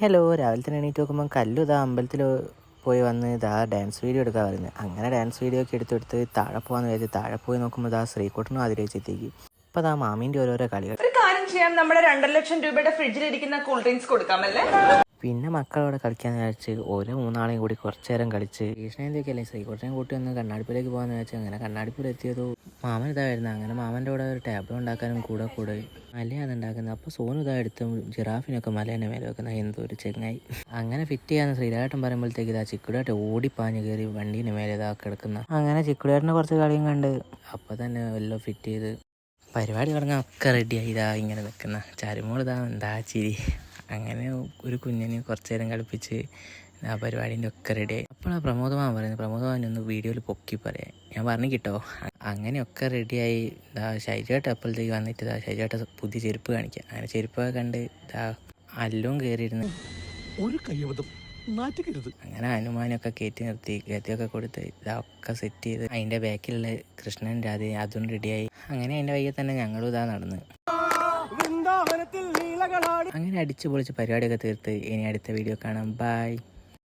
Hello, രാവിലെ തന്നെ എണീറ്റ് നോക്കുമ്പോൾ കല്ലു ഇതാ അമ്പലത്തിൽ പോയി വന്ന് ഇതാ ഡാൻസ് വീഡിയോ എടുക്കാൻ പറഞ്ഞു. അങ്ങനെ ഡാൻസ് വീഡിയോ ഒക്കെ എടുത്തെടുത്ത് താഴെ പോകാമെന്ന് വിചാരിച്ചു. താഴെ പോയി നോക്കുമ്പോൾ ഇതാ ശ്രീകുട്ടനും ആതിരേച്ചെത്തിക്ക്. അപ്പോൾ ഇതാ മാമീൻ്റെ ഓരോരോ കളികൾ. ഒരു കാര്യം ചെയ്യാം, നമ്മുടെ 2,00,000 രൂപയുടെ ഫ്രിഡ്ജിലിരിക്കുന്ന കൂൾ ഡ്രിങ്ക്സ് കൊടുക്കാമല്ലേ? പിന്നെ മക്കളോടെ കളിക്കാന്ന് വിചാരിച്ച് ഓരോ മൂന്നാളെയും കൂടി കുറച്ചു നേരം കളിച്ച് കൃഷ്ണേന്തൊക്കെയല്ലേ ശ്രീകുട്ടനെയും കൂട്ടി ഒന്ന് കണ്ണാടിപ്പൂരേക്ക് പോകാമെന്ന് വെച്ചാൽ അങ്ങനെ കണ്ണാടിപ്പൂര എത്തിയതോ മാമൻ ഇതായിരുന്നു. അങ്ങനെ മാമൻ്റെ കൂടെ ഒരു ടേബിൾ ഉണ്ടാക്കാനും കൂടെ മലയാണ് ഉണ്ടാക്കുന്നത്. അപ്പോൾ സോനു ഇതാ എടുത്തും ജിറാഫിനൊക്കെ മലേൻ്റെ മേലെ വെക്കുന്ന എന്തോ ഒരു ചെങ്ങായി അങ്ങനെ ഫിറ്റ് ചെയ്യാന്ന് ശ്രീരാട്ടൻ പറയുമ്പോഴത്തേക്ക് ഇതാ ചിക്കുടായിട്ട് ഓടിപ്പാഞ്ഞ് കയറി വണ്ടീൻ്റെ മേലെ ഇതാ കിടക്കുന്ന. അങ്ങനെ ചിക്കുടായിട്ടിനെ കുറച്ച് കളിയും കണ്ട് അപ്പോൾ തന്നെ എല്ലാം ഫിറ്റ് ചെയ്ത് പരിപാടി തുടങ്ങാൻ ഒക്കെ റെഡിയായി. ഇതാ ഇങ്ങനെ നിൽക്കുന്ന ചരുമോൾ ഇതാ എന്താ ചിരി. അങ്ങനെ ഒരു കുഞ്ഞിനെ കുറച്ച് നേരം കളിപ്പിച്ച് ആ പരിപാടീൻ്റെ ഒക്കെ റെഡിയായി. അപ്പോൾ ആ പ്രമോദമാൻ പറയുന്നത്, പ്രമോദമാൻ ഒന്ന് വീഡിയോയിൽ പൊക്കി പറയാം, ഞാൻ പറഞ്ഞു കിട്ടോ. അങ്ങനെയൊക്കെ റെഡിയായി. ഇതാ ഷൈജേട്ട അപ്പോഴത്തേക്ക് വന്നിട്ട് ഇതാ ഷൈജേട്ട പുതിയ ചെരുപ്പ് കാണിക്കുക. അങ്ങനെ ചെരുപ്പൊക്കെ കണ്ട് ഇതാ അല്ലും കയറിയിരുന്ന് അങ്ങനെ ഹനുമാനൊക്കെ കയറ്റി നിർത്തി ഗതിയൊക്കെ കൊടുത്ത് ഇതൊക്കെ സെറ്റ് ചെയ്ത് അതിൻ്റെ ബാക്കിലുള്ള കൃഷ്ണൻ രാധ അതും റെഡിയായി. അങ്ങനെ അതിൻ്റെ വയ്യെ തന്നെ ഞങ്ങളും ഇതാ നടന്ന് അങ്ങനെ അടിച്ചു പൊളിച്ച് പരിപാടിയൊക്കെ തീർത്ത് ഇനി അടുത്ത വീഡിയോ കാണാം. ബൈ.